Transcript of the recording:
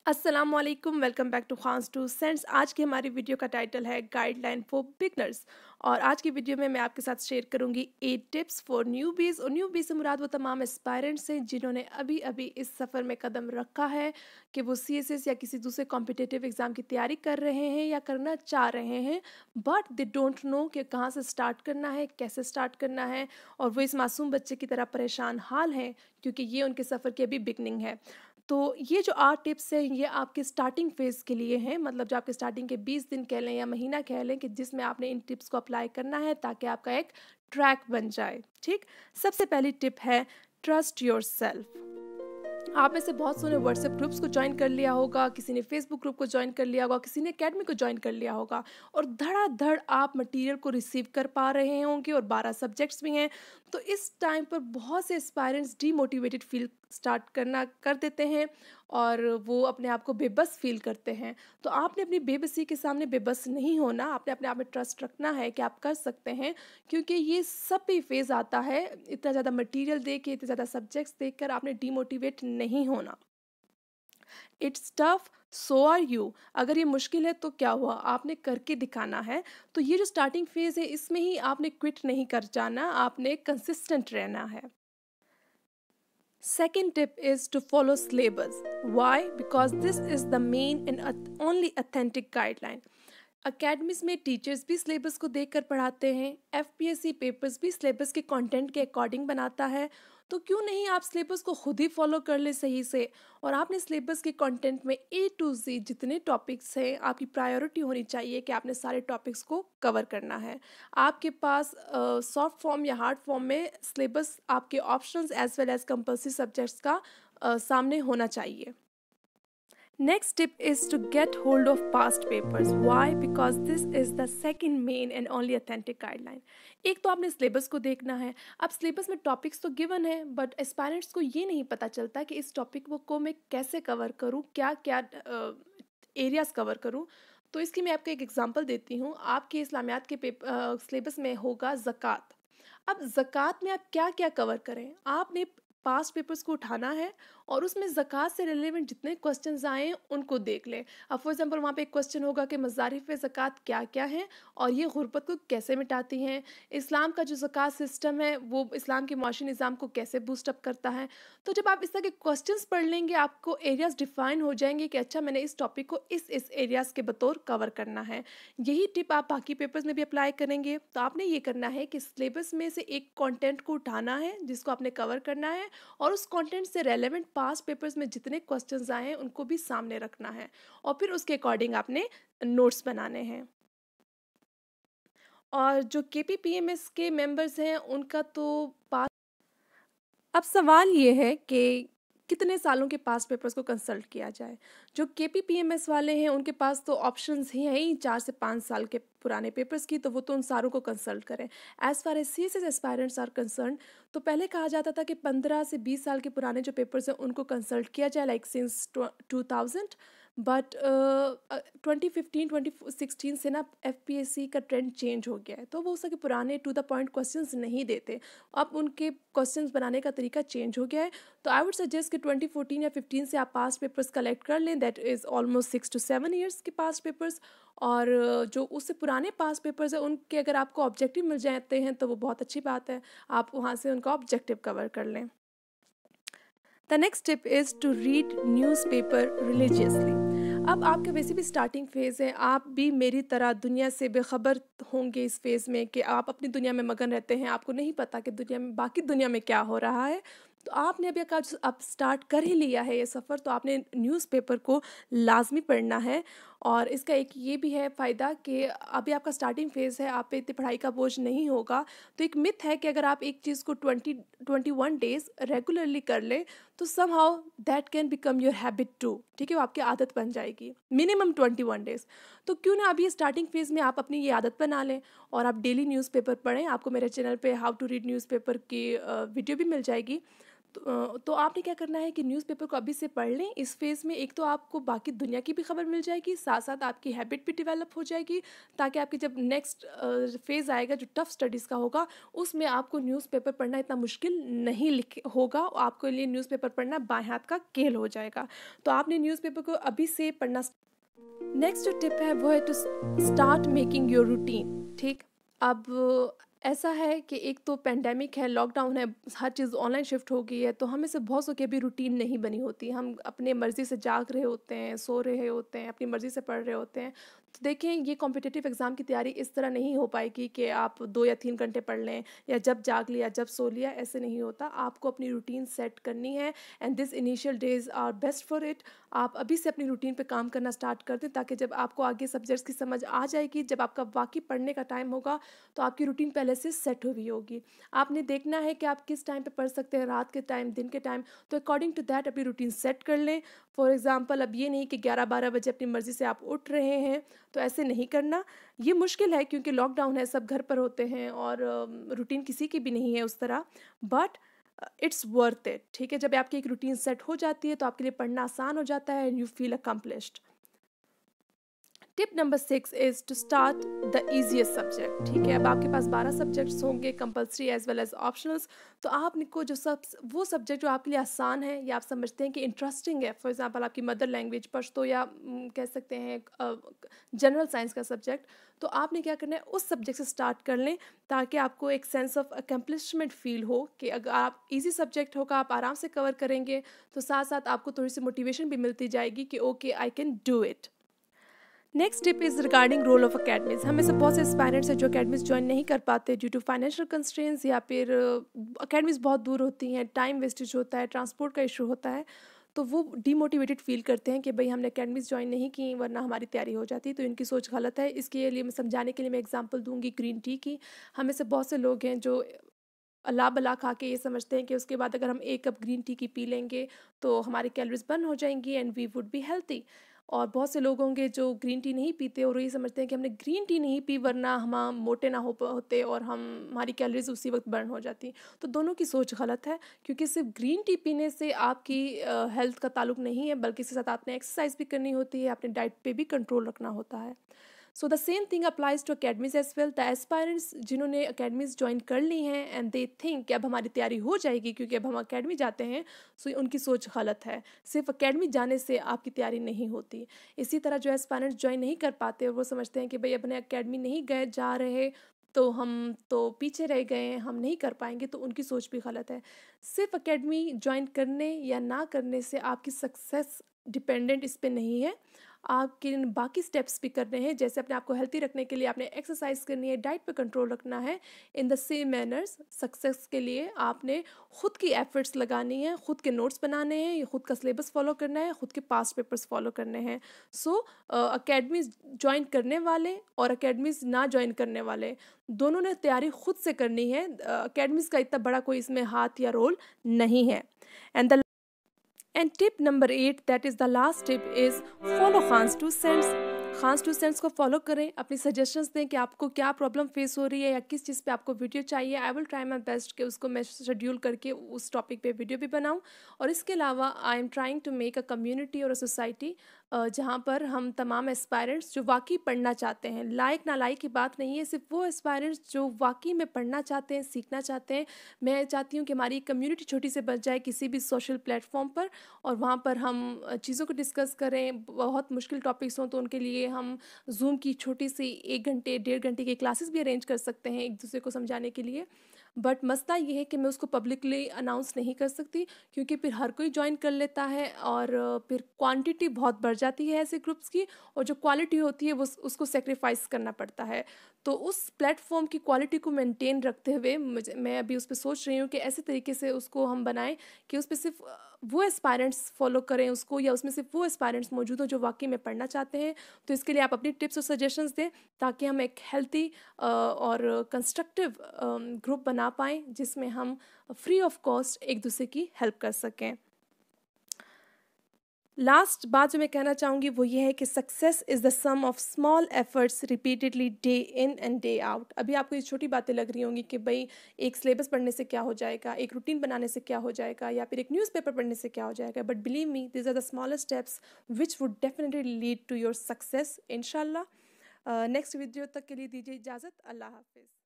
अस्सलामुअलैकुम, welcome back to Khan's two cents. आज की हमारी वीडियो का टाइटल है गाइडलाइन फॉर बिगनर्स। और आज की वीडियो में मैं आपके साथ शेयर करूंगी 8 टिप्स फॉर न्यूबीज़। और न्यूबीज़ से मुराद वो तमाम एस्पायरेंट्स हैं जिन्होंने अभी अभी इस सफ़र में कदम रखा है कि वो सीएसएस या किसी दूसरे कॉम्पिटिटिव एग्ज़ाम की तैयारी कर रहे हैं या करना चाह रहे हैं, बट दे डोंट नो कि कहाँ से स्टार्ट करना है, कैसे स्टार्ट करना है। और वो इस मासूम बच्चे की तरह परेशान हाल हैं क्योंकि ये उनके सफ़र की अभी बिगनिंग है। तो ये जो 8 टिप्स हैं ये आपके स्टार्टिंग फेज़ के लिए हैं, मतलब जो आपके स्टार्टिंग के 20 दिन कह लें या महीना कह लें कि जिसमें आपने इन टिप्स को अप्लाई करना है ताकि आपका एक ट्रैक बन जाए। ठीक, सबसे पहली टिप है ट्रस्ट योरसेल्फ। आप में से बहुत सौ ने व्हाट्सएप ग्रुप्स को ज्वाइन कर लिया होगा, किसी ने फेसबुक ग्रुप को ज्वाइन कर लिया होगा, किसी ने एकेडमी को ज्वाइन कर लिया होगा और धड़ाधड़ आप मटेरियल को रिसीव कर पा रहे होंगे और 12 सब्जेक्ट्स भी हैं। तो इस टाइम पर बहुत से एस्पायरेंट्स डीमोटिवेटेड फील स्टार्ट करना कर देते हैं और वो अपने आप को बेबस फील करते हैं। तो आपने अपनी बेबसी के सामने बेबस नहीं होना, आपने अपने आप में ट्रस्ट रखना है कि आप कर सकते हैं, क्योंकि ये सब भी फेज़ आता है। इतना ज़्यादा मटेरियल दे के, इतने ज़्यादा सब्जेक्ट्स देखकर आपने डीमोटिवेट नहीं होना। It's tough, so are you. अगर ये मुश्किल है तो क्या हुआ, आपने करके दिखाना है। तो ये जो स्टार्टिंग फेज़ है इसमें ही आपने क्विट नहीं कर जाना, आपने कंसिस्टेंट रहना है। Second tip is to follow syllabus. Why? Because this is the main and only authentic guideline. Academies में टीचर्स भी सिलेबस को देखकर पढ़ाते हैं, एफपीएससी पेपर्स भी सिलेबस के कंटेंट के अकॉर्डिंग बनाता है। तो क्यों नहीं आप सिलेबस को खुद ही फॉलो कर ले सही से। और आपने सिलेबस के कंटेंट में ए टू जी जितने टॉपिक्स हैं, आपकी प्रायोरिटी होनी चाहिए कि आपने सारे टॉपिक्स को कवर करना है। आपके पास सॉफ्ट फॉर्म या हार्ड फॉर्म में सिलेबस आपके options as well as compulsory subjects का सामने होना चाहिए। Next tip is to get hold of past papers. Why? Because this is the second main and only authentic guideline. एक तो आपने सिलेबस को देखना है। अब सिलेबस में टॉपिक्स तो गिवन है, बट एस्पायरेंट्स को ये नहीं पता चलता कि इस टॉपिक को मैं कैसे कवर करूँ, क्या क्या एरियाज कवर करूँ। तो इसकी मैं आपको एक एग्जांपल देती हूँ। आपके इस्लामियात के सिलेबस में होगा ज़कात। अब ज़कात में आप क्या क्या कवर करें, आपने पास्ट पेपर्स को उठाना है और उसमें ज़कात से रिलेवेंट जितने क्वेश्चंस आए उनको देख लें। अब फॉर एग्जांपल वहाँ पे एक क्वेश्चन होगा कि मज़ारिफ़ ज़कात क्या क्या हैं और ये गुर्बत को कैसे मिटाती हैं, इस्लाम का जो ज़कात सिस्टम है वो इस्लाम के माशी निज़ाम को कैसे बूस्टअप करता है। तो जब आप इस तरह के क्वेश्चंस पढ़ लेंगे आपको एरियाज डिफाइन हो जाएंगे कि अच्छा मैंने इस टॉपिक को इस एरियाज़ के बतौर कवर करना है। यही टिप आप बाकी पेपर्स में भी अप्लाई करेंगे। तो आपने ये करना है कि सिलेबस में से एक कंटेंट को उठाना है जिसको आपने कवर करना है और उस कंटेंट से रेलेवेंट पास्ट पेपर्स में जितने क्वेश्चंस आए हैं उनको भी सामने रखना है और फिर उसके अकॉर्डिंग आपने नोट्स बनाने हैं। और जो केपीपीएमएस के मेंबर्स हैं उनका तो पास। अब सवाल ये है कि कितने सालों के पास्ट पेपर्स को कंसल्ट किया जाए। जो केपीपीएमएस वाले हैं उनके पास तो ऑप्शंस ही हैं ही 4 से 5 साल के पुराने पेपर्स की, तो वो तो उन सारों को कंसल्ट करें। As far as CSS aspirants are concern, तो पहले कहा जाता था कि 15 से 20 साल के पुराने जो पेपर्स हैं उनको कंसल्ट किया जाए, लाइक सिंस 2000। बट 2015 2016 से ना एफपीएससी का ट्रेंड चेंज हो गया है, तो वो उसके पुराने टू द पॉइंट क्वेश्चंस नहीं देते। अब उनके क्वेश्चंस बनाने का तरीका चेंज हो गया है। तो आई वुड सजेस्ट कि 2014 या 15 से आप पास्ट पेपर्स कलेक्ट कर लें, that is almost 6 to 7 years के पास्ट पेपर्स। और जो उससे पुराने पास्ट पेपर्स हैं उनके अगर आपको ऑब्जेक्टिव मिल जाते हैं तो वो बहुत अच्छी बात है, आप वहाँ से उनका ऑब्जेक्टिव कवर कर लें। The next tip is to read newspaper religiously. अब आपके वैसे भी स्टार्टिंग फेज़ है, आप भी मेरी तरह दुनिया से बेखबर होंगे इस फेज़ में कि आप अपनी दुनिया में मगन रहते हैं, आपको नहीं पता कि दुनिया में बाकी दुनिया में क्या हो रहा है। तो आपने अभी अब स्टार्ट कर ही लिया है ये सफ़र, तो आपने न्यूज़पेपर को लाजमी पढ़ना है। और इसका एक ये भी है फ़ायदा कि अभी आपका स्टार्टिंग फेज़ है, आप पे इतनी पढ़ाई का बोझ नहीं होगा। तो एक मिथ है कि अगर आप एक चीज़ को 21 डेज़ रेगुलरली कर लें तो somehow that can become your habit too. ठीक है, वो आपकी आदत बन जाएगी मिनिमम 21 डेज़। तो क्यों ना अभी स्टार्टिंग फेज़ में आप अपनी ये आदत बना लें और आप डेली न्यूज़पेपर पढ़ें। आपको मेरे चैनल पे हाउ टू रीड न्यूज़पेपर की वीडियो भी मिल जाएगी। तो आपने क्या करना है कि न्यूज़पेपर को अभी से पढ़ लें इस फेज़ में। एक तो आपको बाकी दुनिया की भी खबर मिल जाएगी, साथ साथ आपकी हैबिट भी डेवलप हो जाएगी, ताकि आपकी जब नेक्स्ट फेज़ आएगा जो टफ स्टडीज़ का होगा, उसमें आपको न्यूज़पेपर पढ़ना इतना मुश्किल नहीं लिख होगा। आपके लिए न्यूज़पेपर पढ़ना बाएं हाथ का खेल हो जाएगा। तो आपने न्यूज़पेपर को अभी से पढ़ना। नेक्स्ट जो टिप है वो है to start making your routine. ठीक, अब ऐसा है कि एक तो पेंडेमिक है, लॉकडाउन है, हर चीज़ ऑनलाइन शिफ्ट हो गई है, तो हमें से बहुत सौ की अभी रूटीन नहीं बनी होती। हम अपने मर्ज़ी से जाग रहे होते हैं, सो रहे होते हैं, अपनी मर्ज़ी से पढ़ रहे होते हैं। तो देखें, ये कॉम्पिटिटिव एग्ज़ाम की तैयारी इस तरह नहीं हो पाएगी कि आप 2 या 3 घंटे पढ़ लें या जब जाग लिया जब सो लिया, ऐसे नहीं होता। आपको अपनी रूटीन सेट करनी है and this initial days are best for it. आप अभी से अपनी रूटीन पे काम करना स्टार्ट कर दें, ताकि जब आपको आगे सब्जेक्ट्स की समझ आ जाएगी, जब आपका वाकई पढ़ने का टाइम होगा, तो आपकी रूटीन पहले से सेट हुई होगी। आपने देखना है कि आप किस टाइम पे पढ़ सकते हैं, रात के टाइम, दिन के टाइम, तो अकॉर्डिंग टू दैट अपनी रूटीन सेट कर लें। फॉर एग्जांपल, अब ये नहीं कि 11-12 बजे अपनी मर्ज़ी से आप उठ रहे हैं, तो ऐसे नहीं करना। ये मुश्किल है क्योंकि लॉकडाउन है, सब घर पर होते हैं और रूटीन किसी की भी नहीं है उस तरह, बट इट्स वर्थ इट। ठीक है, जब आपकी एक रूटीन सेट हो जाती है तो आपके लिए पढ़ना आसान हो जाता है and you feel accomplished. Tip number 6 is to start the easiest subject. ठीक है, अब आपके पास 12 सब्जेक्ट्स होंगे, compulsory as well as optionals. तो आपको जो वो सब्जेक्ट जो आपके लिए आसान है या आप समझते हैं कि इंटरेस्टिंग है, फॉर एग्जांपल आपकी मदर लैंग्वेज पश्तो या कह सकते हैं जनरल साइंस का सब्जेक्ट, तो आपने क्या करना है, उस सब्जेक्ट से स्टार्ट कर लें, ताकि आपको एक सेंस ऑफ अकम्पलिशमेंट फील हो कि अगर आप ईजी सब्जेक्ट होगा, आप आराम से कवर करेंगे, तो साथ साथ आपको थोड़ी सी मोटिवेशन भी मिलती जाएगी कि okay I can do it. Next tip is regarding role of academies. हमें से बहुत से एस्पायरेंट्स हैं जो अकेडमीज़ ज्वाइन नहीं कर पाते ड्यू टू फाइनेंशियल कंस्ट्रेंट्स, या फिर अकेडमीज़ बहुत दूर होती हैं, टाइम वेस्टेज होता है, ट्रांसपोर्ट का इशू होता है, तो वो डीमोटिवेटेड फील करते हैं कि भाई हमने अकेडमीज़ ज्वाइन नहीं की वरना हमारी तैयारी हो जाती। तो इनकी सोच गलत है। इसके लिए मैं समझाने के लिए मैं एग्जांपल दूंगी ग्रीन टी की। हमें से बहुत से लोग हैं जो अला बला खा के ये समझते हैं कि उसके बाद अगर हम 1 कप ग्रीन टी की पी लेंगे तो हमारी कैलोरीज बर्न हो जाएंगी and we would be healthy. और बहुत से लोग होंगे जो ग्रीन टी नहीं पीते और ये समझते हैं कि हमने ग्रीन टी नहीं पी वरना हम मोटे ना होते और हमारी कैलोरीज उसी वक्त बर्न हो जाती। तो दोनों की सोच गलत है, क्योंकि सिर्फ ग्रीन टी पीने से आपकी हेल्थ का ताल्लुक नहीं है, बल्कि इसके साथ आपने एक्सरसाइज भी करनी होती है, अपने डाइट पे भी कंट्रोल रखना होता है। So the same thing applies to academies as well. The aspirants जिन्होंने अकेडमीज ज्वाइन कर ली हैं एंड दे थिंक कि अब हमारी तैयारी हो जाएगी क्योंकि अब हम अकेडमी जाते हैं, सो उनकी सोच गलत है। सिर्फ अकेडमी जाने से आपकी तैयारी नहीं होती। इसी तरह जो एस्पायरेंट्स ज्वाइन नहीं कर पाते और वो समझते हैं कि भाई अपने अकेडमी नहीं गए जा रहे तो हम तो पीछे रह गए हैं, हम नहीं कर पाएंगे, तो उनकी सोच भी गलत है। सिर्फ अकेडमी ज्वाइन करने या ना करने से आपकी सक्सेस डिपेंडेंट इस पे नहीं है। आपके बाकी स्टेप्स भी करने हैं, जैसे अपने आप को हेल्थी रखने के लिए आपने एक्सरसाइज करनी है, डाइट पे कंट्रोल रखना है। In the same manners success के लिए आपने खुद की एफर्ट्स लगानी है, खुद के नोट्स बनाने हैं, खुद का सिलेबस फॉलो करना है, खुद के पास्ट पेपर्स फॉलो करने हैं। सो अकेडमीज ज्वाइन करने वाले और अकेडमीज ना ज्वाइन करने वाले दोनों ने तैयारी खुद से करनी है। अकेडमीज का इतना बड़ा कोई इसमें हाथ या रोल नहीं है। And tip number 8, that is the last tip, is follow Khan's two cents. Khan's two cents को फॉलो करें, अपनी सजेशंस दें कि आपको क्या प्रॉब्लम फेस हो रही है या किस चीज़ पे आपको वीडियो चाहिए। I will try my best कि उसको मैं शेड्यूल करके उस टॉपिक पे वीडियो भी बनाऊं। और इसके अलावा I am trying to make a community और अ सोसाइटी जहाँ पर हम तमाम एस्पायरेंट्स जो वाकई पढ़ना चाहते हैं, लायक ना लायक की बात नहीं है, सिर्फ वो एस्पायरेंट्स जो वाकई में पढ़ना चाहते हैं, सीखना चाहते हैं। मैं चाहती हूँ कि हमारी कम्युनिटी छोटी से बन जाए किसी भी सोशल प्लेटफॉर्म पर, और वहाँ पर हम चीज़ों को डिस्कस करें। बहुत मुश्किल टॉपिक्स हों तो उनके लिए हम जूम की छोटी सी 1 घंटे 1.5 घंटे की क्लासेस भी अरेंज कर सकते हैं एक दूसरे को समझाने के लिए। बट मसला ये है कि मैं उसको पब्लिकली अनाउंस नहीं कर सकती, क्योंकि फिर हर कोई ज्वाइन कर लेता है और फिर क्वांटिटी बहुत बढ़ जाती है ऐसे ग्रुप्स की, और जो क्वालिटी होती है वो उसको सेक्रीफाइस करना पड़ता है। तो उस प्लेटफॉर्म की क्वालिटी को मेंटेन रखते हुए मैं अभी उस पर सोच रही हूँ कि ऐसे तरीके से उसको हम बनाएं कि उस पर सिर्फ वो एस्पायरेंट्स फॉलो करें उसको, या उसमें सिर्फ वो एस्पायरेंट्स मौजूद हो जो वाकई में पढ़ना चाहते हैं। तो इसके लिए आप अपनी टिप्स और सजेशंस दें, ताकि हम एक हेल्थी और कंस्ट्रक्टिव ग्रुप बना पाएँ जिसमें हम फ्री ऑफ कॉस्ट एक दूसरे की हेल्प कर सकें। लास्ट बात जो मैं कहना चाहूँगी वो ये है कि success is the sum of small efforts repeatedly day in and day out. अभी आपको ये छोटी बातें लग रही होंगी कि भाई एक सिलेबस पढ़ने से क्या हो जाएगा, एक रूटीन बनाने से क्या हो जाएगा, या फिर एक न्यूज़पेपर पढ़ने से क्या हो जाएगा, but believe me this are the smallest steps which would definitely lead to your success इंशाल्लाह। नेक्स्ट वीडियो तक के लिए दीजिए इजाज़त। अल्लाह हाफिज़।